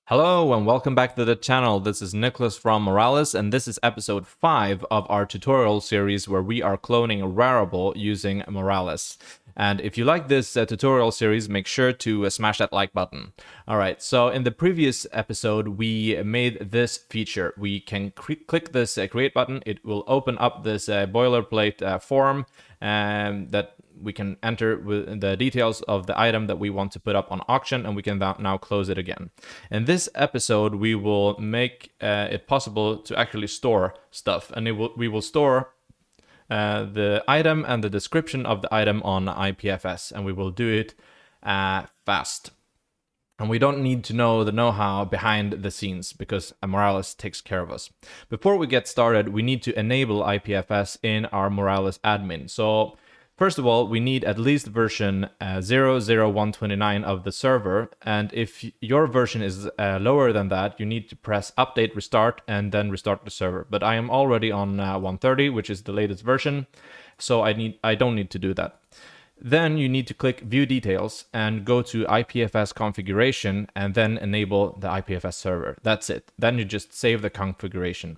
Hello and welcome back to the channel. This is Nicholas from Moralis, and this is episode 5 of our tutorial series where we are cloning a RARIBLE using Moralis. And if you like this tutorial series, make sure to smash that like button. Alright, so in the previous episode we made this feature. We can click this create button. It will open up this boilerplate form that we can enter with the details of the item that we want to put up on auction, and we can now close it again. In this episode, we will make it possible to actually store stuff, and we will store the item and the description of the item on IPFS, and we will do it fast. And we don't need to know the know-how behind the scenes because Moralis takes care of us. Before we get started, we need to enable IPFS in our Moralis admin. So first of all, we need at least version 0.0.129 of the server, and if your version is lower than that, you need to press update restart and then restart the server. But I am already on 130, which is the latest version, so I don't need to do that. Then you need to click View Details and go to IPFS Configuration and then enable the IPFS server. That's it. Then you just save the configuration.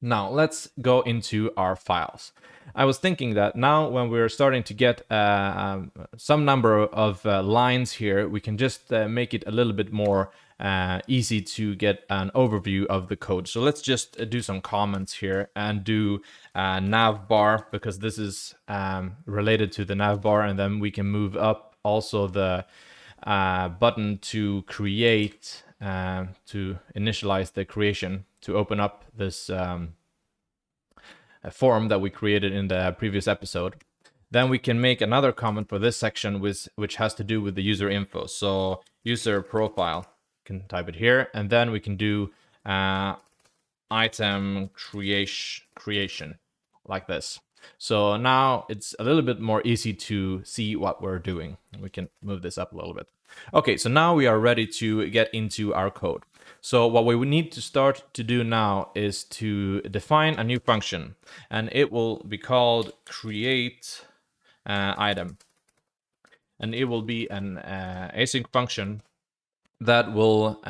Now let's go into our files. I was thinking that now when we're starting to get some number of lines here, we can just make it a little bit more easy to get an overview of the code. So let's just do some comments here and do nav bar, because this is related to the nav bar, and then we can move up also the button to create, to initialize the creation, to open up this form that we created in the previous episode. Then we can make another comment for this section which has to do with the user info. So user profile, can type it here, and then we can do item creation like this. So now it's a little bit more easy to see what we're doing. We can move this up a little bit. Okay, so now we are ready to get into our code. So what we need to start to do now is to define a new function, and it will be called create item. And it will be an async function that will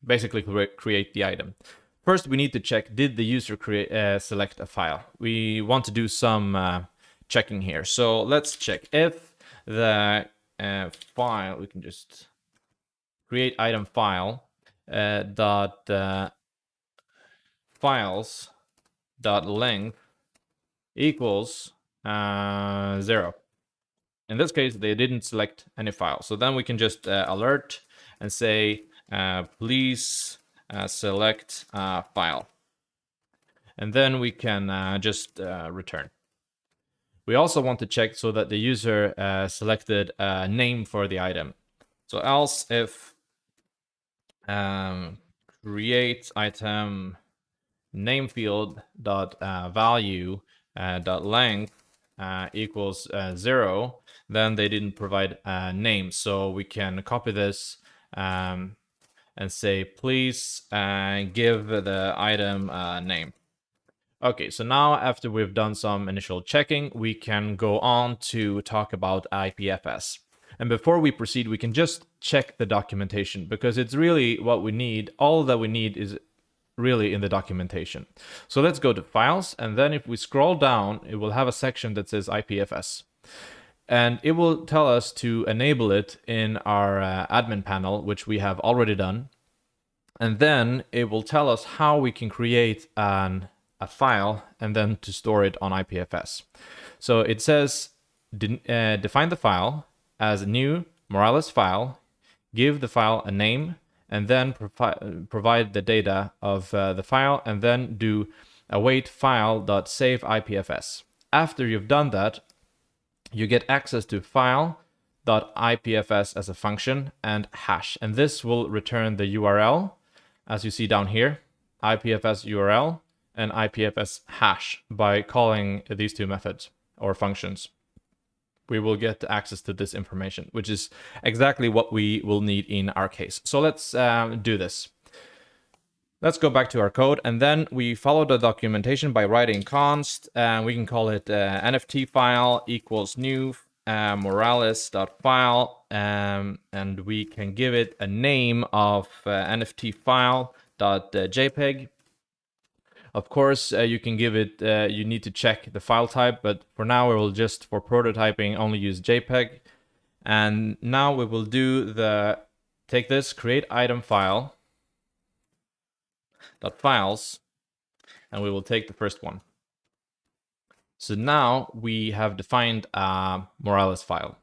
basically create the item. First, we need to check, did the user select a file? We want to do some checking here. So let's check if the file, we can just create item file files dot length equals 0. In this case, they didn't select any file. So then we can just alert and say, please select file. And then we can just return. We also want to check so that the user selected a name for the item. So else if create item name field dot value dot length equals 0, then they didn't provide a name. So we can copy this and say, please give the item a name. Okay, so now after we've done some initial checking, we can go on to talk about IPFS. And before we proceed, we can just check the documentation, because it's really what we need. All that we need is really in the documentation. So let's go to files, and then if we scroll down, it will have a section that says IPFS. And it will tell us to enable it in our admin panel, which we have already done. And then it will tell us how we can create a file and then to store it on IPFS. So it says define the file as a new Moralis file, give the file a name, and then provide the data of the file, and then do await file.save IPFS. After you've done that, you get access to file.ipfs as a function and hash, and this will return the URL, as you see down here, IPFS URL and IPFS hash. By calling these two methods or functions, we will get access to this information, which is exactly what we will need in our case. So let's do this. Let's go back to our code, and then we follow the documentation by writing const, and we can call it NFT file equals new moralis.file, and we can give it a name of NFT file.jpg. Of course, you can give it, you need to check the file type, but for now we will just, for prototyping, only use JPEG. And now we will do take this create item file .files, and we will take the first one. So now we have defined a Moralis file.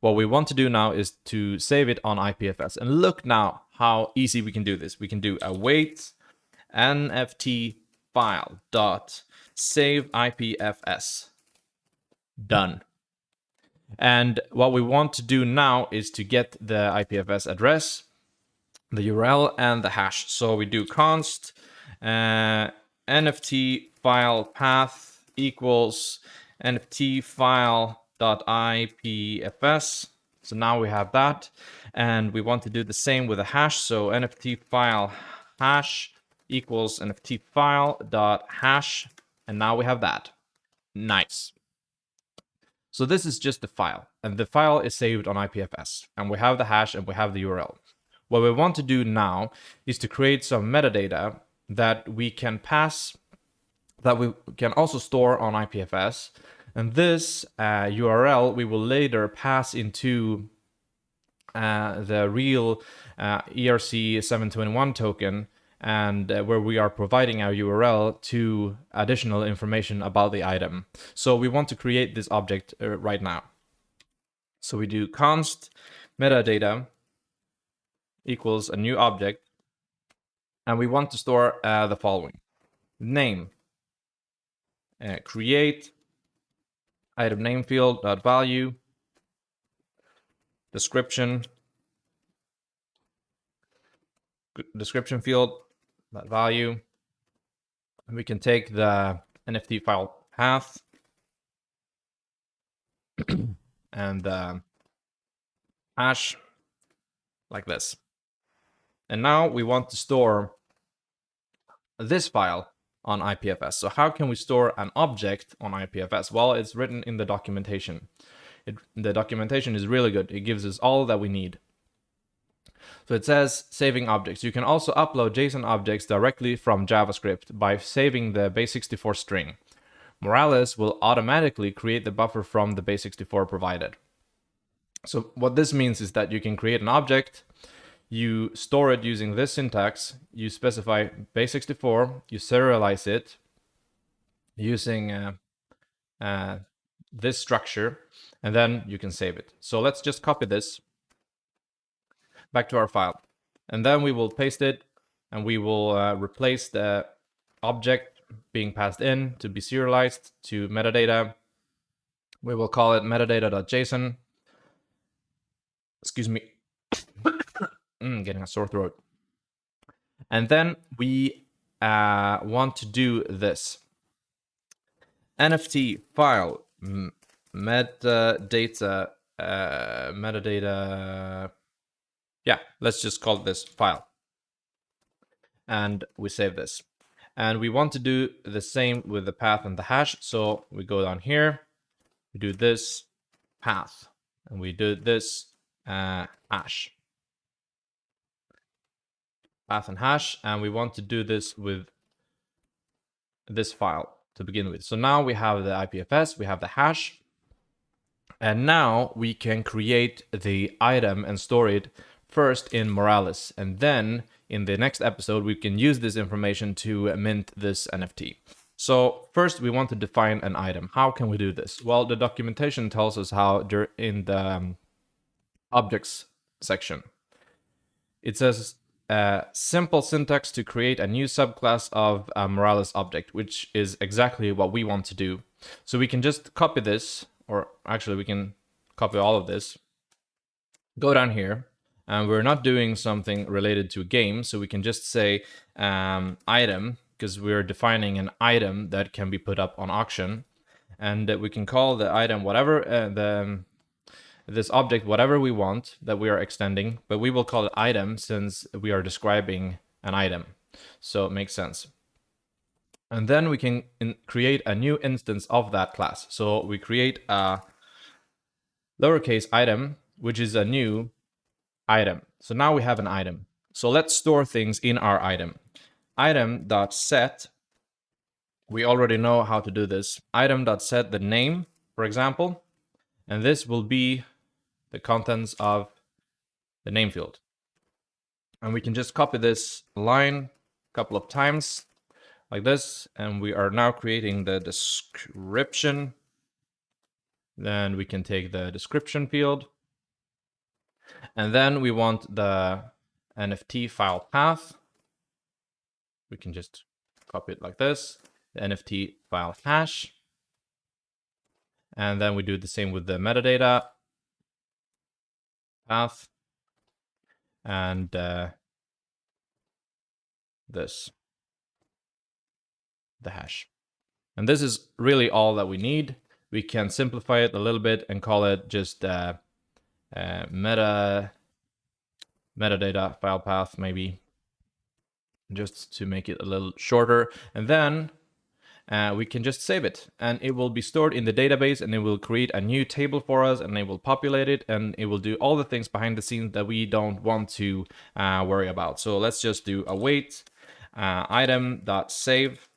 What we want to do now is to save it on IPFS. And look now how easy we can do this. We can do await NFT file dot save IPFS. Done. And what we want to do now is to get the IPFS address, the URL, and the hash. So we do const NFT file path equals NFT file dot IPFS. So now we have that, and we want to do the same with a hash. So NFT file hash equals NFT file dot hash, and now we have that. Nice. So this is just the file, and the file is saved on IPFS, and we have the hash and we have the URL. What we want to do now is to create some metadata that we can pass, that we can also store on IPFS, and this URL we will later pass into the real ERC721 token, and where we are providing our URL to additional information about the item. So we want to create this object right now. So we do const metadata equals a new object, and we want to store the following: name, create item name field dot value, description field that value, and we can take the NFT file path and hash like this. And now we want to store this file on IPFS. So how can we store an object on IPFS? Well, it's written in the documentation. The documentation is really good. It gives us all that we need. So it says saving objects. You can also upload JSON objects directly from JavaScript by saving the base64 string. Moralis will automatically create the buffer from the base64 provided. So what this means is that you can create an object, you store it using this syntax, you specify base64, you serialize it using this structure, and then you can save it. So let's just copy this back to our file, and then we will paste it, and we will replace the object being passed in to be serialized to metadata. We will call it metadata.json. Excuse me. Getting a sore throat. And then we want to do this. NFT file metadata yeah, let's just call this file. And we save this. And we want to do the same with the path and the hash. So we go down here, we do this path, and we do this hash. Path and hash, and we want to do this with this file to begin with. So now we have the IPFS, we have the hash, and now we can create the item and store it first in Moralis, and then in the next episode we can use this information to mint this NFT. So first we want to define an item. How can we do this? Well, the documentation tells us how in the objects section. It says simple syntax to create a new subclass of a Moralis object, which is exactly what we want to do. So we can just copy this, or actually we can copy all of this, go down here, and we're not doing something related to a game, so we can just say item, because we're defining an item that can be put up on auction, and we can call the item whatever, this object whatever we want that we are extending, but we will call it item since we are describing an item, so it makes sense. And then we can create a new instance of that class. So we create a lowercase item, which is a new item. So now we have an item. So let's store things in our item. Item.set, we already know how to do this. Item.set the name, for example, and this will be the contents of the name field. And we can just copy this line a couple of times like this, and we are now creating the description. Then we can take the description field, and then we want the NFT file path. We can just copy it like this, the NFT file hash. And then we do the same with the metadata path and this, the hash. And this is really all that we need. We can simplify it a little bit and call it just metadata file path, maybe, just to make it a little shorter. And then we can just save it, and it will be stored in the database, and it will create a new table for us, and it will populate it, and it will do all the things behind the scenes that we don't want to worry about. So let's just do await item.save,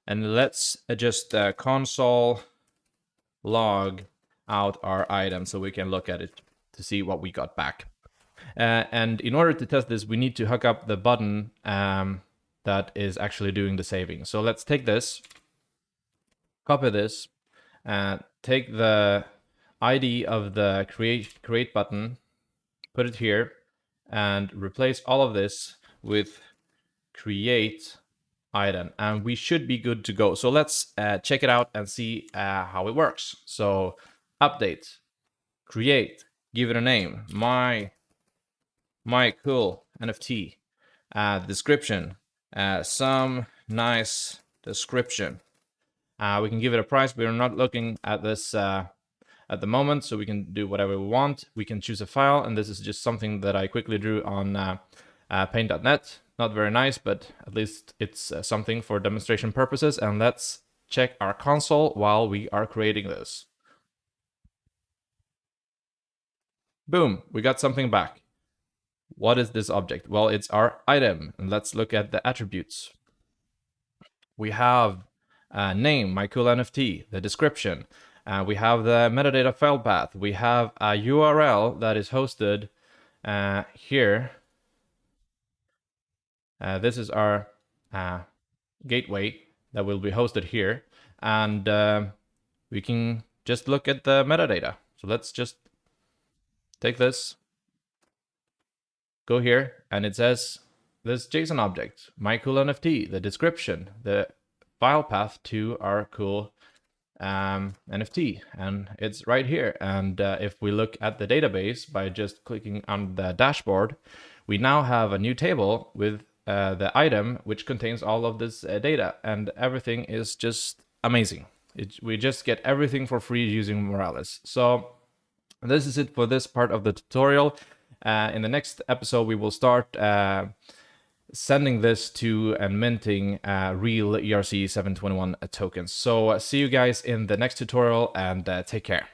and let's just console log out our item so we can look at it to see what we got back. And in order to test this, we need to hook up the button that is actually doing the saving. So let's take this, copy this, and take the ID of the create button, put it here, and replace all of this with create item, and we should be good to go. So let's check it out and see how it works. So update, create, give it a name, my cool NFT, description, some nice description. We can give it a price. We're not looking at this at the moment, so we can do whatever we want. We can choose a file, and this is just something that I quickly drew on paint.net. Not very nice, but at least it's something for demonstration purposes. And let's check our console while we are creating this. Boom, we got something back. What is this object? Well, it's our item. And let's look at the attributes. We have name, my cool NFT, the description. We have the metadata file path. We have a URL that is hosted here. This is our gateway that will be hosted here. And we can just look at the metadata. So let's just take this, go here, and it says this JSON object, my cool NFT, the description, the file path to our cool NFT, and it's right here. And if we look at the database by just clicking on the dashboard, we now have a new table with the item which contains all of this data, and everything is just amazing. We just get everything for free using Moralis. So this is it for this part of the tutorial. In the next episode, we will start sending this to and minting real ERC 721 tokens. So see you guys in the next tutorial, and take care.